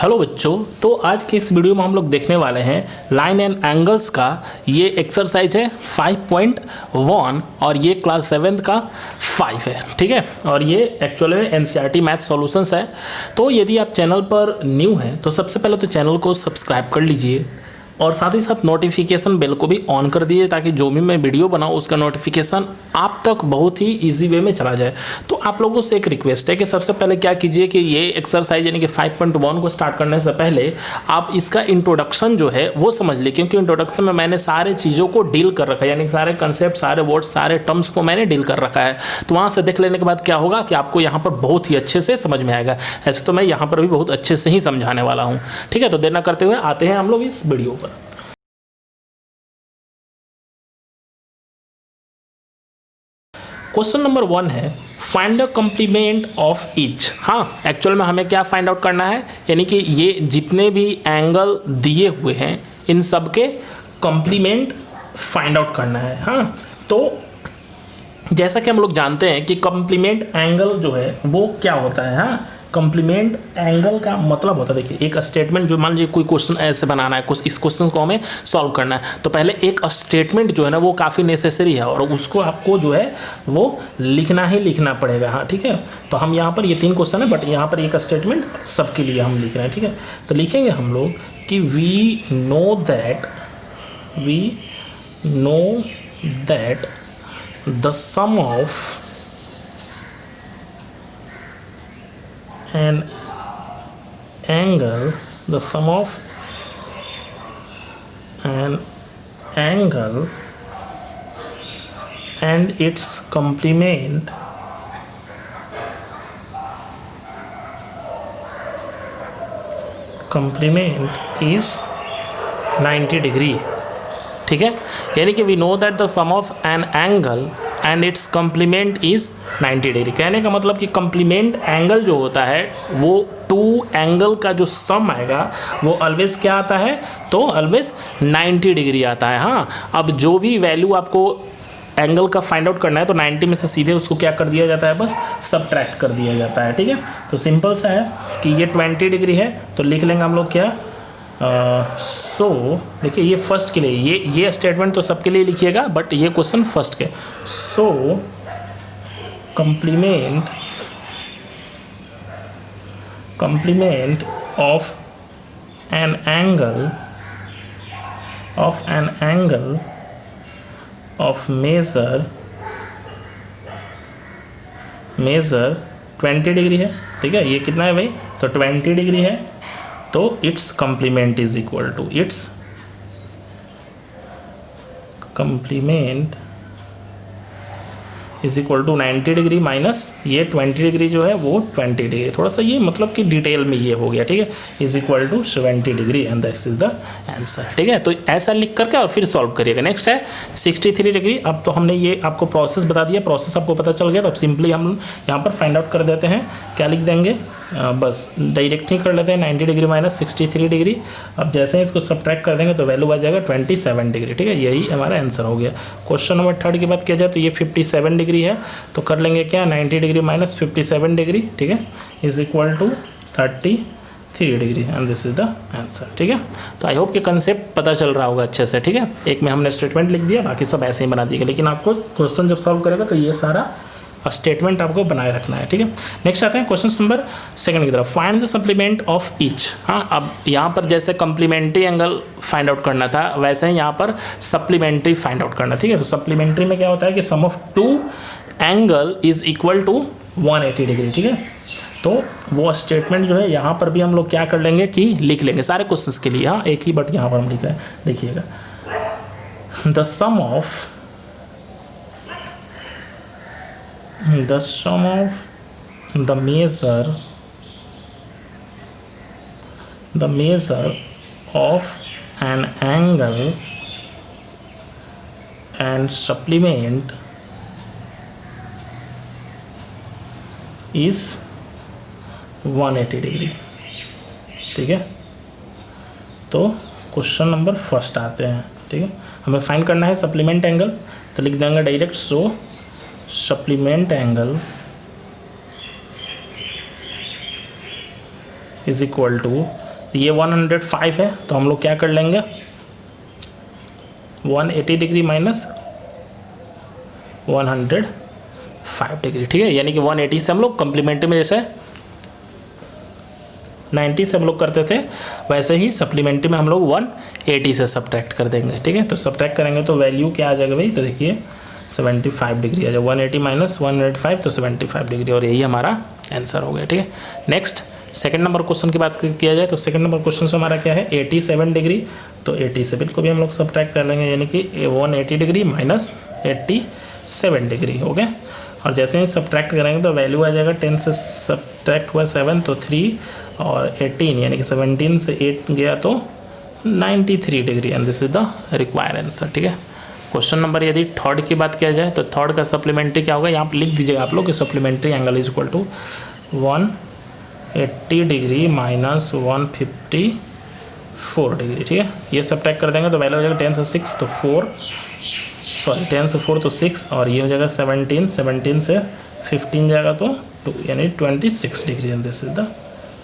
Hello बच्चों, तो आज के इस वीडियो में हम लोग देखने वाले हैं लाइन एंड एंगल्स का। ये एक्सरसाइज है 5.1 और ये क्लास 7 का 5 है। ठीक है, और ये एक्चुअली में एनसीईआरटी मैथ सॉल्यूशंस है। तो यदि आप चैनल पर न्यू हैं तो सबसे पहले तो चैनल को सब्सक्राइब कर लीजिए और साथ ही साथ नोटिफिकेशन बेल को भी ऑन कर दीजिए ताकि जो भी मैं वीडियो बनाऊँ उसका नोटिफिकेशन आप तक बहुत ही इजी वे में चला जाए। तो आप लोगों से एक रिक्वेस्ट है कि सबसे पहले क्या कीजिए कि ये एक्सरसाइज यानी कि 5.1 को स्टार्ट करने से पहले आप इसका इंट्रोडक्शन जो है वो समझ लीजिए, क्योंकि इंट्रोडक्शन में मैंने सारे चीज़ों को डील कर रखा है, यानी सारे कंसेप्ट, सारे वर्ड्स, सारे टर्म्स को मैंने डील कर रखा है। तो वहाँ से देख लेने के बाद क्या होगा कि आपको यहाँ पर बहुत ही अच्छे से समझ में आएगा। ऐसे तो मैं यहाँ पर भी बहुत अच्छे से ही समझाने वाला हूँ। ठीक है, तो देर न करते हुए आते हैं हम लोग इस वीडियो पर। क्वेश्चन नंबर 1 है find the complement of each. हाँ, एक्चुअल में हमें क्या फाइंड आउट करना है, यानी कि ये जितने भी एंगल दिए हुए हैं इन सब के कॉम्प्लीमेंट फाइंड आउट करना है। हाँ, तो जैसा कि हम लोग जानते हैं कि कॉम्प्लीमेंट एंगल जो है वो क्या होता है। हाँ, कॉम्प्लीमेंट एंगल का मतलब होता है, देखिए एक स्टेटमेंट जो, मान लीजिए कोई क्वेश्चन ऐसे बनाना है, इस क्वेश्चन को हमें सॉल्व करना है, तो पहले एक स्टेटमेंट जो है ना वो काफ़ी नेसेसरी है और उसको आपको जो है वो लिखना ही लिखना पड़ेगा। हाँ, ठीक है, तो हम यहाँ पर ये 3 क्वेश्चन है बट यहाँ पर एक स्टेटमेंट सबके लिए हम लिख रहे हैं। ठीक है, तो लिखेंगे हम लोग कि we know that the sum of an angle, the sum of an angle and its complement is 90 degree. ठीक है, यानी कि we know that the sum of an angle and its complement is 90 degree. कहने का मतलब कि complement angle जो होता है वो 2 एंगल का जो सम आएगा वो ऑलवेज क्या आता है, तो ऑलवेज 90 डिग्री आता है। हाँ, अब जो भी वैल्यू आपको एंगल का फाइंड आउट करना है तो 90 में से सीधे उसको क्या कर दिया जाता है, बस सब्ट्रैक्ट कर दिया जाता है। ठीक है, तो सिंपल सा है कि ये 20 डिग्री है तो लिख लेंगे हम लोग क्या, सो देखिए ये फर्स्ट के लिए, ये स्टेटमेंट तो सबके लिए लिखिएगा बट ये क्वेश्चन फर्स्ट के। सो complement of an angle of measure 20 degree है। ठीक है, ये कितना है भाई, तो 20 डिग्री है, तो its complement is equal to 90 degree minus ये 20 डिग्री जो है वो 20 डिग्री, थोड़ा सा ये मतलब कि डिटेल में ये हो गया। ठीक है, is equal to 70 degree and this is the answer. ठीक है, तो ऐसा लिख करके और फिर सॉल्व करिएगा। नेक्स्ट है 63 डिग्री। अब तो हमने ये आपको प्रोसेस बता दिया, प्रोसेस आपको पता चल गया, तो अब सिंपली हम यहाँ पर फाइंड आउट कर देते हैं। क्या लिख देंगे, बस डायरेक्ट ही कर लेते हैं 90 डिग्री माइनस 63 डिग्री। अब जैसे ही इसको सब्ट्रैक्ट कर देंगे तो वैल्यू आ जाएगा 27 डिग्री। ठीक है, यही हमारा आंसर हो गया। क्वेश्चन नंबर 3 की बात किया जाए तो ये 57 डिग्री है, तो कर लेंगे क्या, 90 डिग्री माइनस 57 डिग्री, ठीक है, is equal to 33 degree and this is the answer. ठीक है, तो आई होप कि कंसेप्ट पता चल रहा होगा अच्छे से। ठीक है, एक में हमने स्टेटमेंट लिख दिया, बाकी सब ऐसे ही बना दिएगा, लेकिन आपको क्वेश्चन जब सॉल्व करेगा तो ये सारा स्टेटमेंट आपको बनाए रखना है। ठीक है, नेक्स्ट आते हैं क्वेश्चन नंबर 2 की तरफ। Find the supplement of each. हाँ, अब यहाँ पर जैसे कम्प्लीमेंट्री एंगल फाइंड आउट करना था वैसे ही यहाँ पर सप्लीमेंट्री फाइंड आउट करना। ठीक है, तो सप्लीमेंट्री में क्या होता है कि sum of 2 angle is equal to 180 degree. ठीक है, तो वो स्टेटमेंट जो है यहाँ पर भी हम लोग क्या कर लेंगे कि लिख लेंगे सारे क्वेश्चंस के लिए। हाँ, एक ही बट यहाँ पर हम लिख रहे हैं, देखिएगा, the sum of the measure of an angle and supplement is 180 degree. ठीक है, तो क्वेश्चन नंबर 1 आते हैं। ठीक है, हमें फाइंड करना है सप्लीमेंट एंगल, तो लिख देंगे direct, so supplement angle is equal to ये 105 है, तो हम लोग क्या कर लेंगे 180 डिग्री माइनस 105 डिग्री, ठीक है। यानी कि 180 से हम लोग कम्प्लीमेंट्री में जैसे 90 से हम लोग करते थे वैसे ही सप्लीमेंट्री में हम लोग 180 से सब्ट्रैक्ट कर देंगे, ठीक है। तो सब्ट्रैक्ट करेंगे तो वैल्यू क्या आ जाएगा भाई, तो देखिए 75 डिग्री आ जाएगा, 180 माइनस 105 तो 75 डिग्री, और यही हमारा आंसर हो गया, ठीक है। नेक्स्ट सेकंड नंबर क्वेश्चन की बात किया जाए तो सेकंड नंबर क्वेश्चन से हमारा क्या है 87 डिग्री, तो 87 को भी हम लोग सब्ट्रैक्ट कर लेंगे, यानी कि 180 डिग्री माइनस 87 डिग्री हो गया। और जैसे ही सब्ट्रैक्ट करेंगे तो वैल्यू आ जाएगा 10 से सब्ट्रैक्ट हुआ 7 तो 3 और 18 यानी कि 17 से 8 गया तो 93 degree, and this is the required answer, ठीक है। क्वेश्चन नंबर यदि थर्ड की बात किया जाए तो थर्ड का सप्लीमेंट्री क्या होगा, यहाँ पर लिख दीजिएगा आप लोग कि supplementary angle is equal to 180 degree minus 154 degree, ठीक है। ये सब्ट्रैक्ट कर देंगे तो वैल्यू हो जाएगा 10 से 6 तो 4 तो 6 और ये हो जाएगा 17 से 15 जाएगा तो 2 यानी 26 degree, and this is the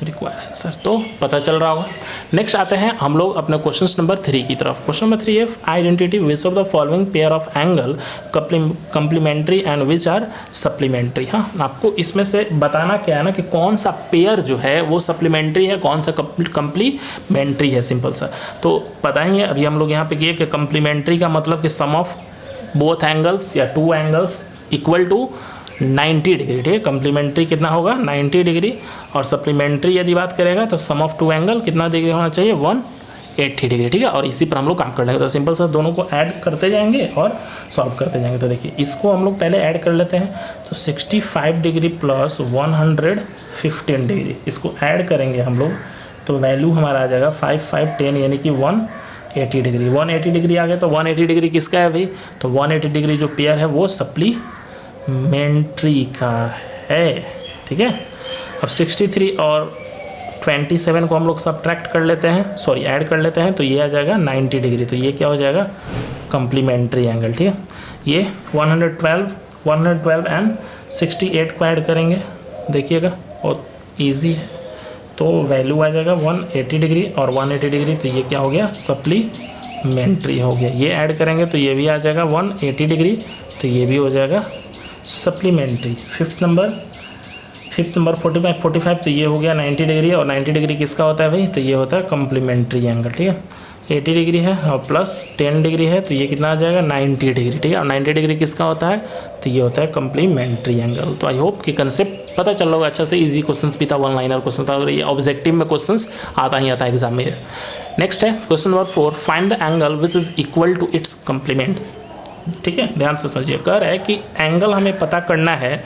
required answer. तो पता चल रहा होगा। नेक्स्ट आते हैं हम लोग अपने क्वेश्चन नंबर 3 की तरफ। क्वेश्चन नंबर 3 है identity which of the following pair of angle complementary and which are supplementary. हाँ, आपको इसमें से बताना क्या है ना कि कौन सा पेयर जो है वो सप्लीमेंट्री है, कौन सा कंप्लीमेंट्री है, सिंपल सा। तो पता ही है अभी हम लोग यहाँ पे किए कि कंप्लीमेंट्री का मतलब कि सम ऑफ बोथ एंगल्स या two angles equal to 90 degree, ठीक है। कंप्लीमेंट्री कितना होगा 90 डिग्री, और सप्लीमेंट्री यदि बात करेगा तो सम ऑफ टू एंगल कितना डिग्री होना चाहिए 180 डिग्री, ठीक है। और इसी पर हम लोग काम कर लेंगे, तो सिंपल सा दोनों को ऐड करते जाएंगे और सॉल्व करते जाएंगे। तो देखिए इसको हम लोग पहले ऐड कर लेते हैं, तो 65 डिग्री प्लस 115 डिग्री, इसको ऐड करेंगे हम लोग तो वैल्यू हमारा आ जाएगा 5 5 10 यानी कि 180 डिग्री। 180 डिग्री आ गया, तो 180 डिग्री किसका है भाई, तो 180 डिग्री जो पेयर है वो सप्लीमेंट्री का है, ठीक है। अब 63 और 27 को हम लोग सब्ट्रैक्ट कर लेते हैं, सॉरी ऐड कर लेते हैं, तो ये आ जाएगा 90 डिग्री, तो ये क्या हो जाएगा कंप्लीमेंट्री एंगल, ठीक है। ये 112 एंड 68 को ऐड करेंगे, देखिएगा बहुत ईजी है, तो वैल्यू आ जाएगा 180 डिग्री और 180 डिग्री, तो ये क्या हो गया सप्लीमेंट्री हो गया। ये ऐड करेंगे तो ये भी आ जाएगा 180 डिग्री, तो ये भी हो जाएगा सप्लीमेंट्री। फिफ्थ नंबर 45 तो ये हो गया 90 डिग्री, और 90 डिग्री किसका होता है भाई, तो ये होता है कम्प्लीमेंट्री एंगल, ठीक है। 80 डिग्री है और प्लस 10 डिग्री है, तो ये कितना आ जाएगा 90 डिग्री, ठीक है। और 90 डिग्री किसका होता है, तो ये होता है कम्प्लीमेंट्री एंगल। तो आई होप कि कंसेप्ट पता चल रहा होगा अच्छा से। इजी क्वेश्चंस भी था, वन लाइनर क्वेश्चन था, और ये ऑब्जेक्टिव में क्वेश्चंस आता ही आता है एग्जाम में। नेक्स्ट है question number 4, find the angle which is equal to its complement, ठीक है। ध्यान से समझिए, कह रहा है कि एंगल हमें पता करना है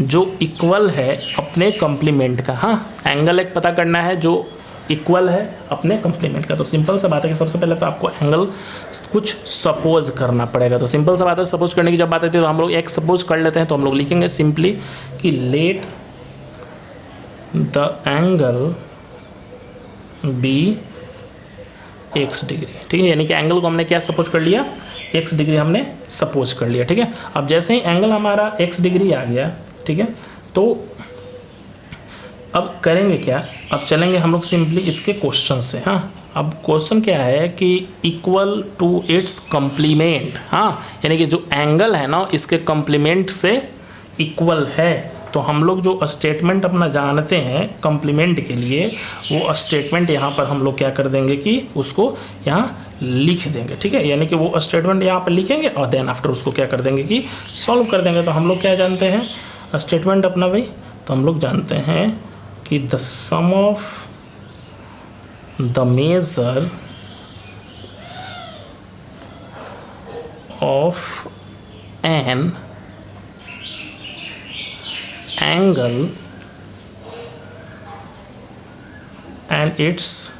जो इक्वल है अपने कम्प्लीमेंट का। हाँ, एंगल एक पता करना है जो इक्वल है अपने कम्प्लीमेंट का। तो सिंपल सा बात है कि सबसे पहले तो आपको एंगल कुछ सपोज करना पड़ेगा। तो सिंपल सा बात है, सपोज करने की जब बात आती है तो हम लोग एक सपोज कर लेते हैं, तो हम लोग लिखेंगे सिंपली कि let the angle be x degree, ठीक है। यानी कि एंगल को हमने क्या सपोज कर लिया, x डिग्री हमने सपोज कर लिया, ठीक है। अब जैसे ही एंगल हमारा x डिग्री आ गया, ठीक है, तो अब करेंगे क्या, अब चलेंगे हम लोग सिंपली इसके क्वेश्चन से। हाँ, अब क्वेश्चन क्या है कि इक्वल टू इट्स कम्प्लीमेंट। हाँ, यानी कि जो एंगल है ना इसके कम्प्लीमेंट से इक्वल है। तो हम लोग जो स्टेटमेंट अपना जानते हैं कम्प्लीमेंट के लिए, वो स्टेटमेंट यहाँ पर हम लोग क्या कर देंगे कि उसको यहाँ लिख देंगे, ठीक है। यानी कि वो स्टेटमेंट यहाँ पर लिखेंगे और देन आफ्टर उसको क्या कर देंगे कि सॉल्व कर देंगे। तो हम लोग क्या जानते हैं स्टेटमेंट अपना भाई, तो हम लोग जानते हैं कि the sum of the measure of an angle and its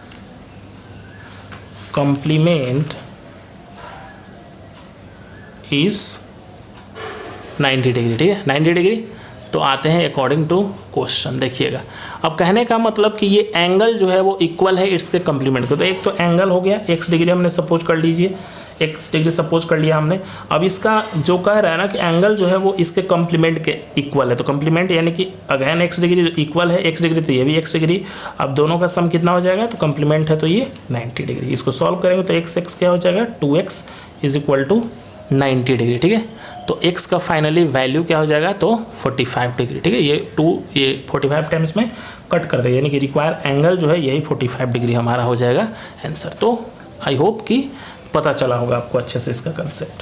complement is 90 degree, ठीक है। 90 डिग्री तो आते हैं अकॉर्डिंग टू क्वेश्चन, देखिएगा। अब कहने का मतलब कि ये एंगल जो है वो इक्वल है इट्स के कम्प्लीमेंट को। तो एक तो एंगल हो गया x डिग्री हमने सपोज कर लीजिए, x डिग्री सपोज कर लिया हमने। अब इसका जो कह रहा है ना कि एंगल जो है वो इसके कॉम्प्लीमेंट के इक्वल है, तो कॉम्प्लीमेंट यानी कि अगेन x डिग्री इक्वल है x डिग्री, तो ये भी x डिग्री। अब दोनों का सम कितना हो जाएगा, तो कॉम्प्लीमेंट है तो ये 90 डिग्री। इसको सॉल्व करेंगे तो x क्या हो जाएगा, 2x is equal to 90 degree, ठीक है। तो x का फाइनली वैल्यू क्या हो जाएगा, तो 45 डिग्री, ठीक है। ये 45 टाइम्स में कट कर देगा, यानी कि रिक्वायर एंगल जो है यही 45 डिग्री हमारा हो जाएगा आंसर। तो आई होप कि पता चला होगा आपको अच्छे से इसका कंसेप्ट।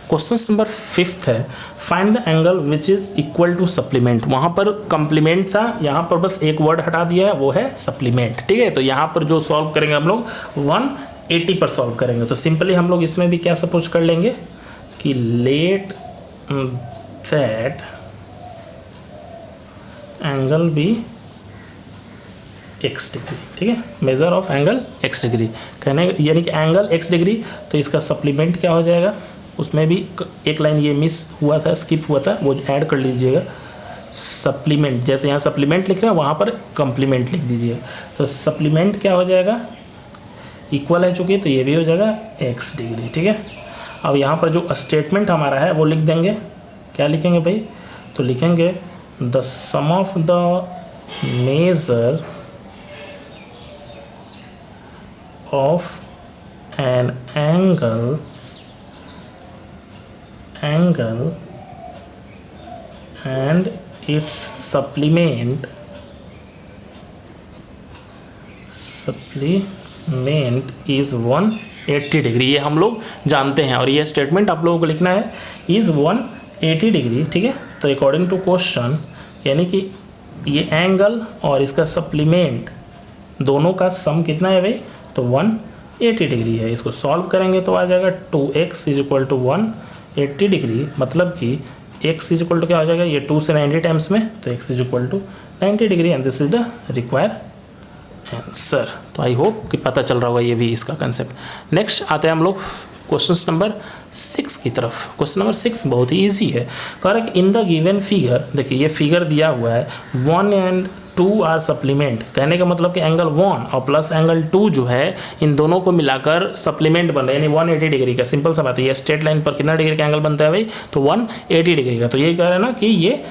क्वेश्चन नंबर 5 है, find the angle which is equal to supplement. वहाँ पर कम्प्लीमेंट था, यहाँ पर बस एक वर्ड हटा दिया है, वो है सप्लीमेंट, ठीक है। तो यहाँ पर जो सॉल्व करेंगे हम लोग 180 पर सॉल्व करेंगे। तो सिंपली हम लोग इसमें भी क्या सपोज कर लेंगे कि let that angle be x degree, ठीक है। Measure of angle x degree कहने यानी कि एंगल x डिग्री, तो इसका सप्लीमेंट क्या हो जाएगा, उसमें भी एक लाइन ये मिस हुआ था, स्किप हुआ था, वो ऐड कर लीजिएगा। सप्लीमेंट, जैसे यहाँ सप्लीमेंट लिख रहे हैं वहाँ पर कम्प्लीमेंट लिख दीजिएगा। तो सप्लीमेंट क्या हो जाएगा, इक्वल है चूँकि, तो ये भी हो जाएगा x डिग्री, ठीक है। अब यहाँ पर जो स्टेटमेंट हमारा है वो लिख देंगे, क्या लिखेंगे भाई, तो लिखेंगे the sum of the measure of an angle and its supplement is 180 degree. ये हम लोग जानते हैं और ये स्टेटमेंट आप लोगों को लिखना है इज 180 डिग्री, ठीक है। तो अकॉर्डिंग टू क्वेश्चन यानी कि ये एंगल और इसका सप्लीमेंट दोनों का सम कितना है भाई, तो 180 डिग्री है। इसको सॉल्व करेंगे तो आ जाएगा 2x is equal to 180 degree, मतलब कि x इज इक्वल टू क्या हो जाएगा, ये 2 से 90 टाइम्स में, तो x is equal to 90 degree and this is the require answer. तो आई होप कि पता चल रहा होगा ये भी इसका कंसेप्ट। नेक्स्ट आते हैं हम लोग क्वेश्चन नंबर 6 की तरफ। क्वेश्चन नंबर 6 बहुत ही ईजी है। कह रहा है कि इन द गिवन फिगर, देखिए ये फिगर दिया हुआ है 1 एंड 2 आर सप्लीमेंट, कहने का मतलब कि एंगल 1 और प्लस एंगल 2 जो है इन दोनों को मिलाकर सप्लीमेंट बन रहा है, यानी 180 डिग्री का। सिंपल सा बात है, ये स्ट्रेट लाइन पर कितना डिग्री का एंगल बनता है भाई, तो 180 डिग्री का। तो ये कह रहा है ना कि ये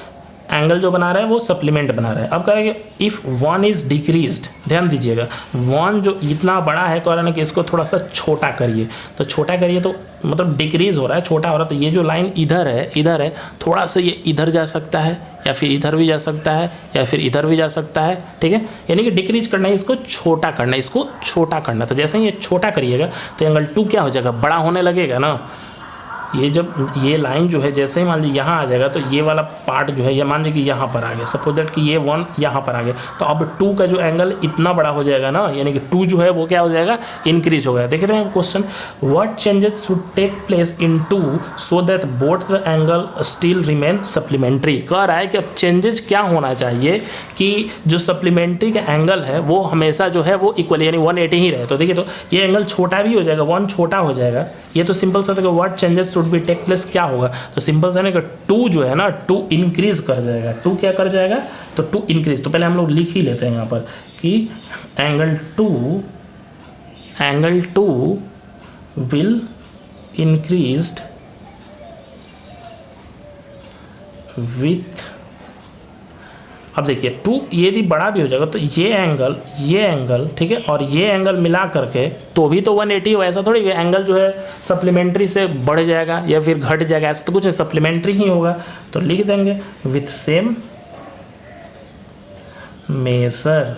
एंगल जो बना रहा है वो सप्लीमेंट बना रहा है। अब कह रहा है कि इफ़ 1 इज डिक्रीज्ड, ध्यान दीजिएगा 1 जो इतना बड़ा है, कह रहा है कि इसको थोड़ा सा छोटा करिए। तो छोटा करिए तो मतलब डिक्रीज हो रहा है, छोटा हो रहा है, तो ये जो लाइन इधर है, थोड़ा सा ये इधर जा सकता है या फिर इधर भी जा सकता है या फिर इधर भी जा सकता है, ठीक है। यानी कि डिक्रीज करना है, इसको छोटा करना है, इसको छोटा करना। तो जैसे ही ये छोटा करिएगा तो एंगल 2 क्या हो जाएगा, बड़ा होने लगेगा ना। ये जब ये लाइन जो है जैसे ही मान लीजिए यहाँ आ जाएगा, तो ये वाला पार्ट जो है ये मान लीजिए कि यहाँ पर आ गया, सपोज दैट कि ये 1 यहाँ पर आ गया, तो अब 2 का जो एंगल इतना बड़ा हो जाएगा ना, यानी कि 2 जो है वो क्या हो जाएगा, इंक्रीज हो गया। देख रहे हैं question, what changes should take place in 2 so that both the angle still remain supplementary. कह रहा है कि अब चेंजेस क्या होना चाहिए कि जो सप्लीमेंट्री का एंगल है वो हमेशा जो है वो इक्वल यानी 180 ही रहे। तो देखिए, तो ये एंगल छोटा भी हो जाएगा, 1 छोटा हो जाएगा। ये तो सिंपल सा था कि what changes should be take place, क्या होगा, तो सिंपल सा ना कि 2 जो है ना 2 इंक्रीज कर जाएगा। 2 क्या कर जाएगा, तो 2 इंक्रीज। तो पहले हम लोग लिख ही लेते हैं यहाँ पर कि एंगल 2 विल इंक्रीज्ड विथ, अब देखिए 2 यदि बड़ा भी हो जाएगा तो ये एंगल ठीक है, और ये एंगल मिला करके तो भी तो 180 हो, ऐसा थोड़ी एंगल जो है सप्लीमेंट्री से बढ़ जाएगा या फिर घट जाएगा, ऐसा तो कुछ है, सप्लीमेंट्री ही होगा। तो लिख देंगे विथ सेम मेजर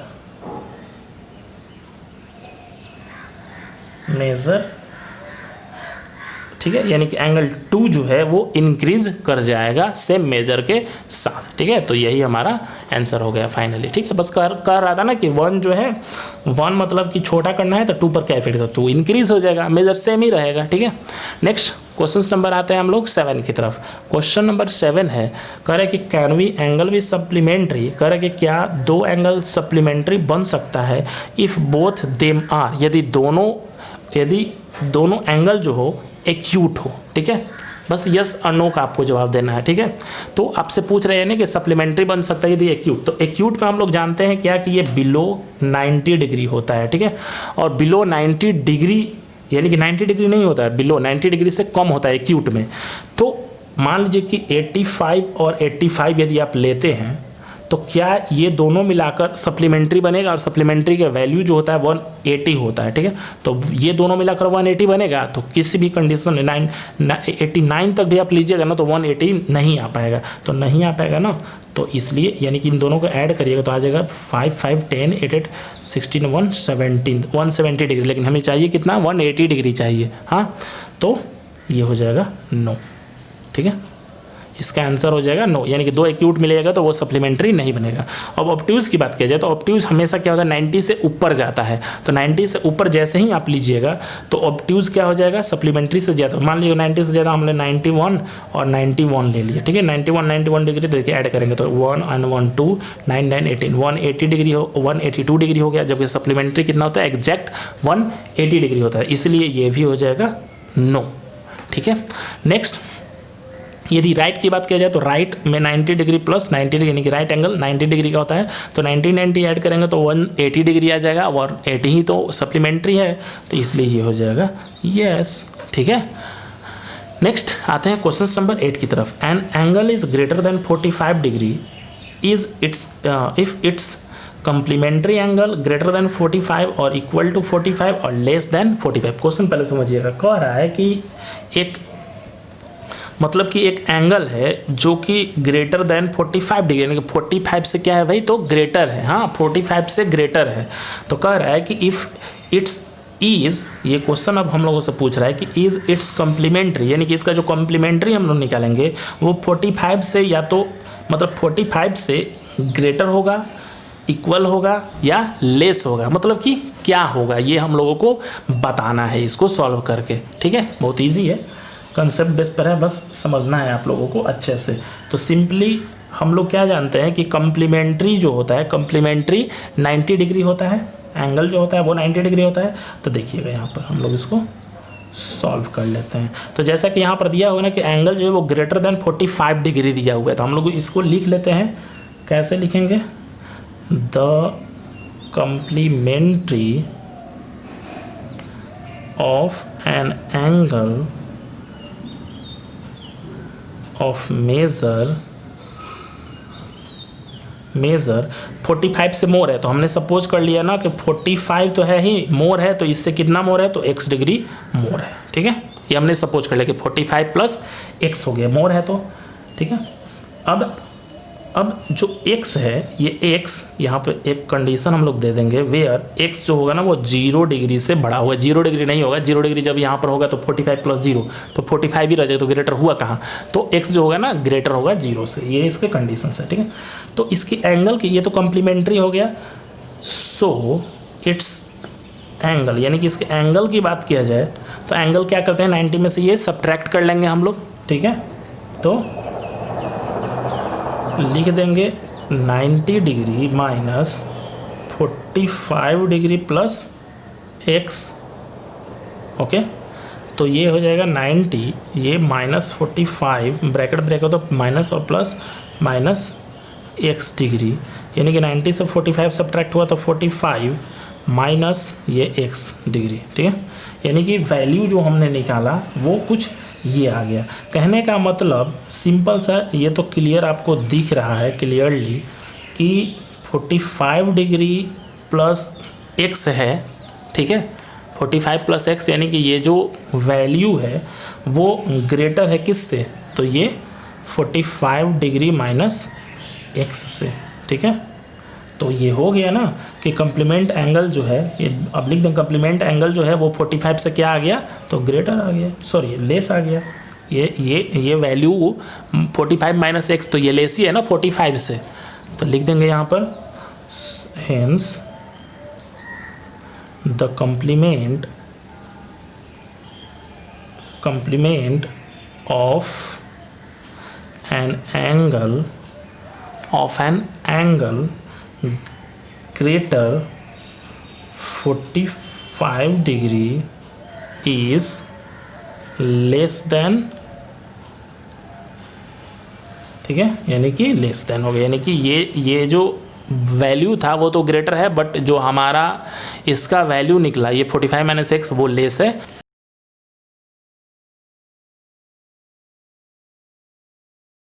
ठीक है, यानी कि एंगल 2 जो है वो इंक्रीज कर जाएगा सेम मेजर के साथ, ठीक है। तो यही हमारा आंसर हो गया फाइनली, ठीक है। बस कर रहा था ना कि 1 जो है 1 मतलब कि छोटा करना है तो 2 पर क्या इफेक्ट, तो 2 इंक्रीज हो जाएगा, मेजर सेम ही रहेगा, ठीक है। नेक्स्ट क्वेश्चन नंबर आते हैं हम लोग 7 की तरफ। क्वेश्चन नंबर 7 है, कह रहे कि कैन वी एंगल भी सप्लीमेंट्री, कह रहे कि क्या 2 एंगल सप्लीमेंट्री बन सकता है इफ़ बोथ देम आर, यदि दोनों एंगल जो हो एक्यूट हो, ठीक है। बस यस और नो का आपको जवाब देना है, ठीक है। तो आपसे पूछ रहे हैं ना कि सप्लीमेंट्री बन सकता है यदि एक्यूट, तो एक्यूट में हम लोग जानते हैं क्या कि ये बिलो 90 डिग्री होता है, ठीक है। और बिलो 90 डिग्री यानी कि 90 डिग्री नहीं होता है, बिलो 90 डिग्री से कम होता है एक्यूट में। तो मान लीजिए कि 85 और 85 यदि आप लेते हैं तो क्या ये दोनों मिलाकर सप्लीमेंट्री बनेगा, और सप्लीमेंट्री का वैल्यू जो होता है 180 होता है, ठीक है। तो ये दोनों मिलाकर 180 बनेगा, तो किसी भी कंडीशन 89 तक भी आप लीजिएगा ना तो 180 नहीं आ पाएगा, तो नहीं आ पाएगा ना, तो इसलिए यानी कि इन दोनों को ऐड करिएगा तो आ जाएगा 5 5 10 8 8 16 170 डिग्री, लेकिन हमें चाहिए कितना 180 डिग्री चाहिए, हाँ। तो ये हो जाएगा नो, ठीक है, इसका आंसर हो जाएगा नो, यानी कि 2 एक्यूट मिलेगा तो वो सप्लीमेंट्री नहीं बनेगा। अब ऑब्ट्यूज की बात किया जाए तो ऑब्ट्यूज हमेशा क्या होता है 90 से ऊपर जाता है, तो 90 से ऊपर जैसे ही आप लीजिएगा तो ऑब्ट्यूज क्या हो जाएगा सप्लीमेंट्री से ज़्यादा। मान लीजिए 90 से ज़्यादा हमने 91 और 91 ले लिया, ठीक है, 91 डिग्री देखिए ऐड करेंगे तो 1 and 1 2 9 9 18 180 डिग्री हो 182 डिग्री हो गया, जबकि सप्लीमेंट्री कितना होता है एग्जैक्ट 180 डिग्री होता है, इसलिए ये भी हो जाएगा नो, ठीक है। नेक्स्ट यदि राइट की बात किया जाए तो राइट में 90 डिग्री प्लस 90 डिग्री यानी कि राइट एंगल 90 डिग्री का होता है, तो 90 ऐड करेंगे तो 180 डिग्री आ जाएगा, और 80 ही तो सप्लीमेंट्री है, तो इसलिए ये हो जाएगा यस, ठीक है। नेक्स्ट आते हैं क्वेश्चन नंबर 8 की तरफ। An angle is greater than 45 degree is it's if it's complementary angle greater than 45 और इक्वल टू 45 और लेस देन 45। क्वेश्चन पहले समझिएगा, कह रहा है कि एक मतलब कि एक एंगल है जो कि ग्रेटर देन 45 डिग्री, यानी कि 45 से क्या है भाई तो ग्रेटर है, हाँ 45 से ग्रेटर है। तो कह रहा है कि इफ़ इट्स इज़, ये क्वेश्चन अब हम लोगों से पूछ रहा है कि इज़ इट्स कम्प्लीमेंट्री, यानी कि इसका जो कम्प्लीमेंट्री हम लोग निकालेंगे वो 45 से या तो मतलब 45 से ग्रेटर होगा, इक्वल होगा या लेस होगा, मतलब कि क्या होगा ये हम लोगों को बताना है इसको सॉल्व करके, ठीक है। बहुत ईजी है, कंसेप्ट बेस पर है, बस समझना है आप लोगों को अच्छे से। तो सिंपली हम लोग क्या जानते हैं कि कम्प्लीमेंट्री जो होता है, कम्प्लीमेंट्री 90 डिग्री होता है, एंगल जो होता है वो 90 डिग्री होता है। तो देखिएगा यहाँ पर हम लोग इसको सॉल्व कर लेते हैं। तो जैसा कि यहाँ पर दिया हुआ ना कि एंगल जो है वो ग्रेटर देन 45 डिग्री दिया हुआ है, तो हम लोग इसको लिख लेते हैं। कैसे लिखेंगे, the complementary of an angle of measure 45 से मोर है, तो हमने सपोज कर लिया ना कि 45 तो है ही, मोर है, तो इससे कितना मोर है तो x डिग्री मोर है, ठीक है। ये हमने सपोज कर लिया कि 45 प्लस x हो गया, मोर है तो, ठीक है। अब जो x है ये x यहाँ पे एक कंडीशन हम लोग दे देंगे, वेयर x जो होगा ना वो 0 डिग्री से बड़ा होगा। 0 डिग्री नहीं होगा, 0 डिग्री जब यहाँ पर होगा तो 45 प्लस 0 तो 45 ही रह जाएगा, तो ग्रेटर हुआ कहाँ, तो x जो होगा ना ग्रेटर होगा 0 से, ये इसके कंडीशन है, ठीक है। तो इसकी एंगल की, ये तो कम्प्लीमेंट्री हो गया, सो इट्स एंगल, यानी कि इसके एंगल की बात किया जाए तो एंगल क्या करते हैं 90 में से ये सब्ट्रैक्ट कर लेंगे हम लोग, ठीक है। तो लिख देंगे 90 degree minus 45 degree plus x, okay. तो ये हो जाएगा 90, ये माइनस 45 ब्रैकेट हो तो माइनस और प्लस माइनस x डिग्री, यानी कि 90 से 45 सब्ट्रैक्ट हुआ तो 45 माइनस ये x डिग्री, ठीक है। यानी कि वैल्यू जो हमने निकाला वो कुछ ये आ गया। कहने का मतलब सिंपल सा, ये तो क्लियर आपको दिख रहा है क्लियरली कि 45 डिग्री प्लस x है, ठीक है। 45 प्लस x यानी कि ये जो वैल्यू है वो ग्रेटर है किससे, तो ये 45 डिग्री माइनस x से, ठीक है। तो ये हो गया ना कि कम्प्लीमेंट एंगल जो है, ये अब लिख दें कम्प्लीमेंट एंगल जो है वो 45 से क्या आ गया तो ग्रेटर आ गया, सॉरी लेस आ गया। ये वैल्यू 45 माइनस x, तो ये लेस ही है ना 45 से, तो लिख देंगे यहाँ पर hence the complement of an angle greater 45 degree is less than, ठीक है, यानी कि लेस देन हो गया, यानी कि ये जो वैल्यू था वो तो ग्रेटर है, बट जो हमारा इसका वैल्यू निकला ये 45 माइनस एक्स वो लेस है।